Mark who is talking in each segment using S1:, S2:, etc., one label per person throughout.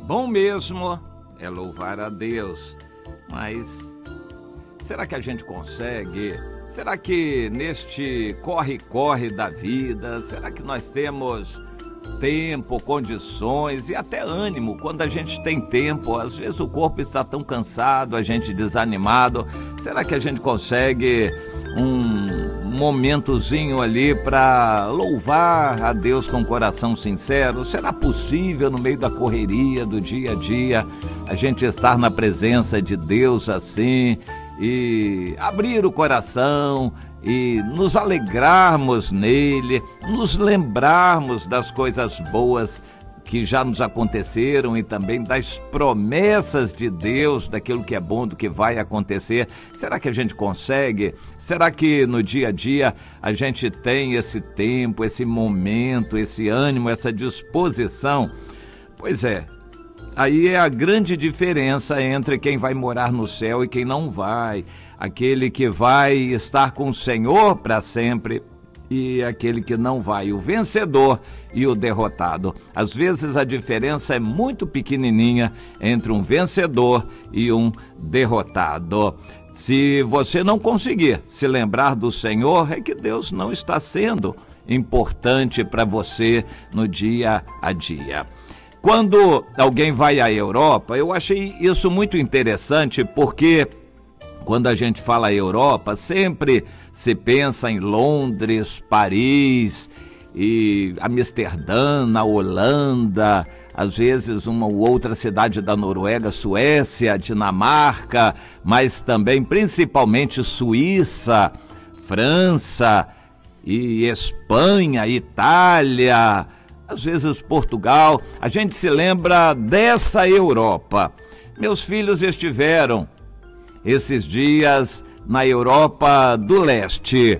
S1: Bom mesmo é louvar a Deus, mas será que a gente consegue? Será que neste corre-corre da vida, será que nós temos tempo, condições e até ânimo? Quando a gente tem tempo, às vezes o corpo está tão cansado, a gente desanimado. Será que a gente consegue um momentozinho ali para louvar a Deus com coração sincero? Será possível no meio da correria do dia a dia a gente estar na presença de Deus assim e abrir o coração e nos alegrarmos nele, nos lembrarmos das coisas boas que já nos aconteceram e também das promessas de Deus, daquilo que é bom, do que vai acontecer? Será que a gente consegue? Será que no dia a dia a gente tem esse tempo, esse momento, esse ânimo, essa disposição? Pois é, aí é a grande diferença entre quem vai morar no céu e quem não vai. Aquele que vai estar com o Senhor para sempre e aquele que não vai, o vencedor e o derrotado. Às vezes a diferença é muito pequenininha entre um vencedor e um derrotado. Se você não conseguir se lembrar do Senhor, é que Deus não está sendo importante para você no dia a dia. Quando alguém vai à Europa, eu achei isso muito interessante, porque quando a gente fala Europa, sempre se pensa em Londres, Paris e Amsterdã, na Holanda, às vezes uma ou outra cidade da Noruega, Suécia, Dinamarca, mas também principalmente Suíça, França e Espanha, Itália, às vezes Portugal. A gente se lembra dessa Europa. Meus filhos estiveram esses dias na Europa do Leste.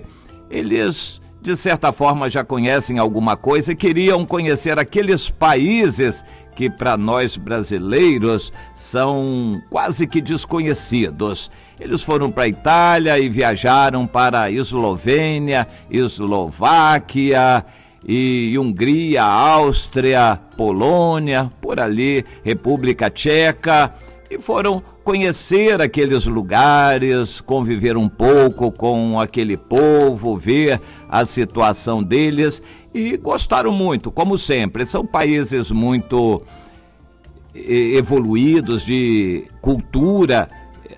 S1: Eles, de certa forma, já conhecem alguma coisa e queriam conhecer aqueles países que para nós brasileiros são quase que desconhecidos. Eles foram para a Itália e viajaram para a Eslovênia, Eslováquia e Hungria, Áustria, Polônia, por ali, República Tcheca, e foram conhecer aqueles lugares, conviver um pouco com aquele povo, ver a situação deles, e gostaram muito, como sempre. São países muito evoluídos, de cultura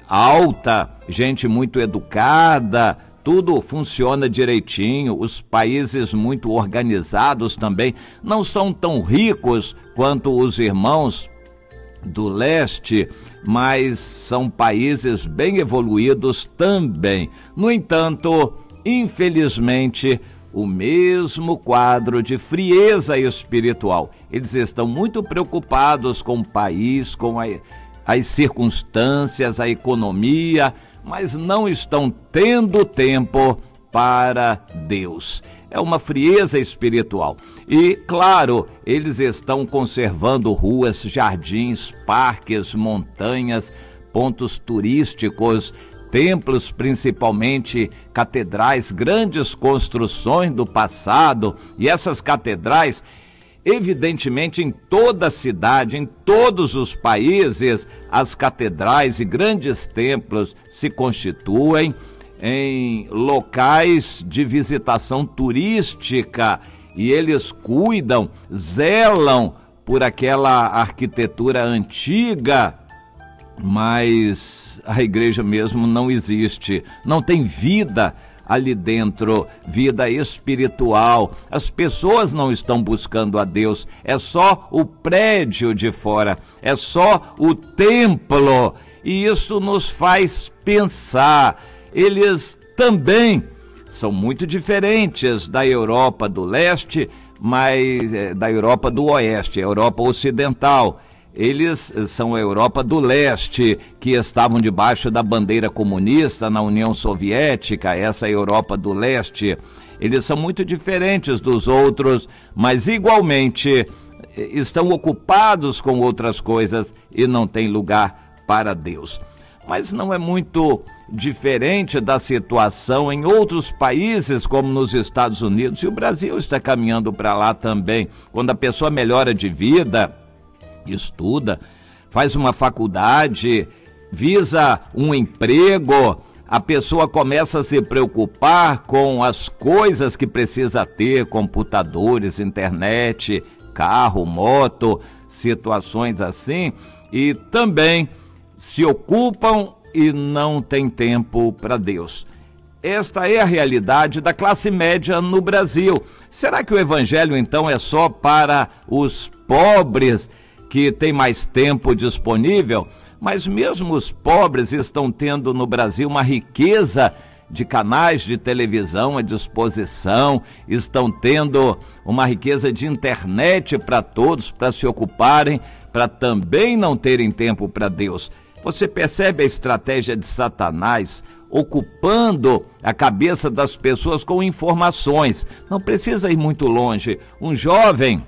S1: alta, gente muito educada, tudo funciona direitinho, os países muito organizados também. Não são tão ricos quanto os irmãos do leste, mas são países bem evoluídos também. No entanto, infelizmente, o mesmo quadro de frieza espiritual. Eles estão muito preocupados com o país, com as circunstâncias, a economia, mas não estão tendo tempo para Deus. É uma frieza espiritual. E, claro, eles estão conservando ruas, jardins, parques, montanhas, pontos turísticos, templos, principalmente catedrais, grandes construções do passado. E essas catedrais, evidentemente, em toda a cidade, em todos os países, as catedrais e grandes templos se constituem em locais de visitação turística e eles cuidam, zelam por aquela arquitetura antiga, mas a igreja mesmo não existe, não tem vida ali dentro, vida espiritual. As pessoas não estão buscando a Deus, é só o prédio de fora, é só o templo, e isso nos faz pensar. Eles também são muito diferentes da Europa do Leste, mas da Europa do Oeste, a Europa Ocidental. Eles são a Europa do Leste, que estavam debaixo da bandeira comunista na União Soviética, essa Europa do Leste. Eles são muito diferentes dos outros, mas igualmente estão ocupados com outras coisas e não têm lugar para Deus. Mas não é muito diferente da situação em outros países, como nos Estados Unidos, e o Brasil está caminhando para lá também. Quando a pessoa melhora de vida, estuda, faz uma faculdade, visa um emprego, a pessoa começa a se preocupar com as coisas que precisa ter, computadores, internet, carro, moto, situações assim, e também se ocupam e não tem tempo para Deus. Esta é a realidade da classe média no Brasil. Será que o evangelho então é só para os pobres que têm mais tempo disponível? Mas mesmo os pobres estão tendo no Brasil uma riqueza de canais de televisão à disposição, estão tendo uma riqueza de internet para todos, para se ocuparem, para também não terem tempo para Deus. Você percebe a estratégia de Satanás ocupando a cabeça das pessoas com informações? Não precisa ir muito longe. Um jovem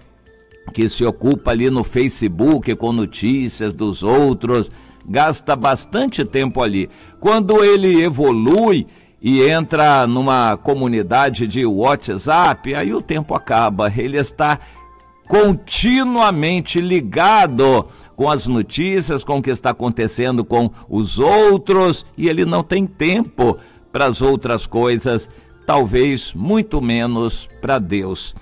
S1: que se ocupa ali no Facebook com notícias dos outros, gasta bastante tempo ali. Quando ele evolui e entra numa comunidade de WhatsApp, aí o tempo acaba. Ele está continuamente ligado com as notícias, com o que está acontecendo com os outros, e ele não tem tempo para as outras coisas, talvez muito menos para Deus.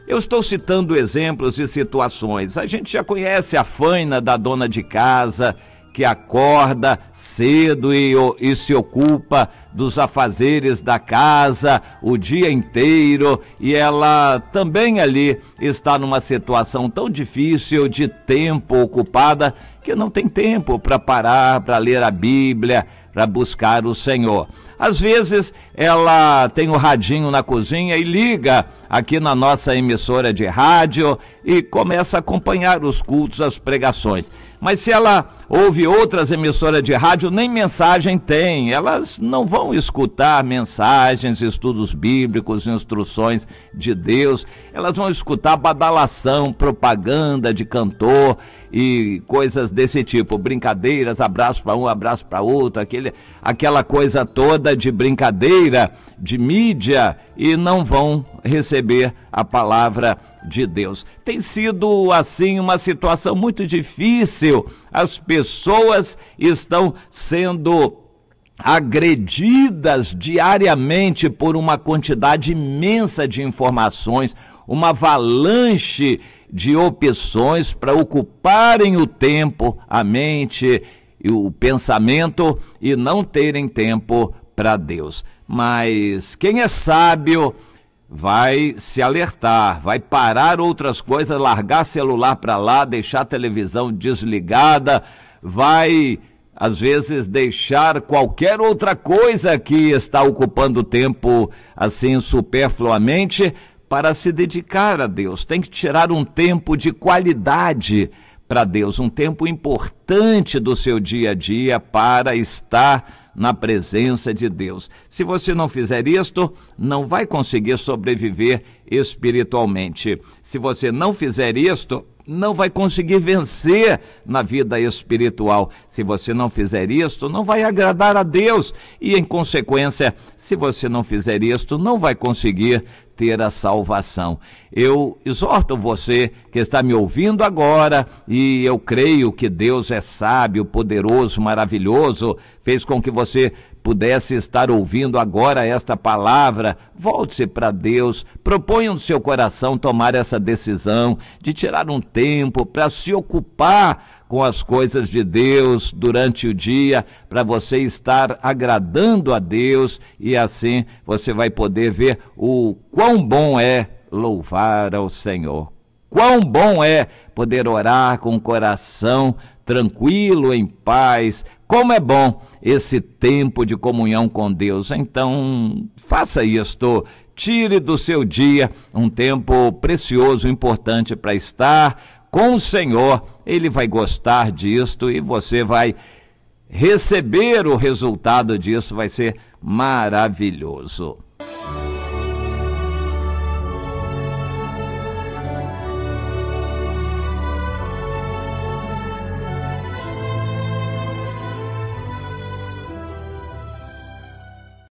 S1: Eu estou citando exemplos e situações. A gente já conhece a faina da dona de casa, que acorda cedo e se ocupa dos afazeres da casa o dia inteiro, e ela também ali está numa situação tão difícil de tempo ocupada que não tem tempo para parar, para ler a Bíblia, para buscar o Senhor. Às vezes ela tem o radinho na cozinha e liga aqui na nossa emissora de rádio e começa a acompanhar os cultos, as pregações. Mas se ela ouve outras emissoras de rádio, nem mensagem tem. Elas não vão escutar mensagens, estudos bíblicos, instruções de Deus. Elas vão escutar badalação, propaganda de cantor e coisas desse tipo, brincadeiras, abraço para um, abraço para outro, aquela coisa toda de brincadeira, de mídia, e não vão receber a palavra de Deus. Tem sido assim uma situação muito difícil. As pessoas estão sendo agredidas diariamente por uma quantidade imensa de informações, uma avalanche de opções para ocuparem o tempo, a mente e o pensamento, e não terem tempo para Deus. Mas quem é sábio vai se alertar, vai parar outras coisas, largar celular para lá, deixar a televisão desligada, vai às vezes deixar qualquer outra coisa que está ocupando o tempo assim superfluamente para se dedicar a Deus. Tem que tirar um tempo de qualidade para Deus, um tempo importante do seu dia a dia para estar na presença de Deus. Se você não fizer isto, não vai conseguir sobreviver espiritualmente. Se você não fizer isto, não vai conseguir vencer na vida espiritual. Se você não fizer isto, não vai agradar a Deus. E, em consequência, se você não fizer isto, não vai conseguir ter a salvação. Eu exorto você que está me ouvindo agora, e eu creio que Deus é sábio, poderoso, maravilhoso, fez com que você pudesse estar ouvindo agora esta palavra. Volte-se para Deus, proponha no seu coração tomar essa decisão de tirar um tempo para se ocupar com as coisas de Deus durante o dia, para você estar agradando a Deus, e assim você vai poder ver o quão bom é louvar ao Senhor. Quão bom é poder orar com o coração tranquilo, em paz. Como é bom esse tempo de comunhão com Deus. Então, faça isto. Tire do seu dia um tempo precioso, importante para estar com o Senhor. Ele vai gostar disto e você vai receber o resultado disso. Vai ser maravilhoso.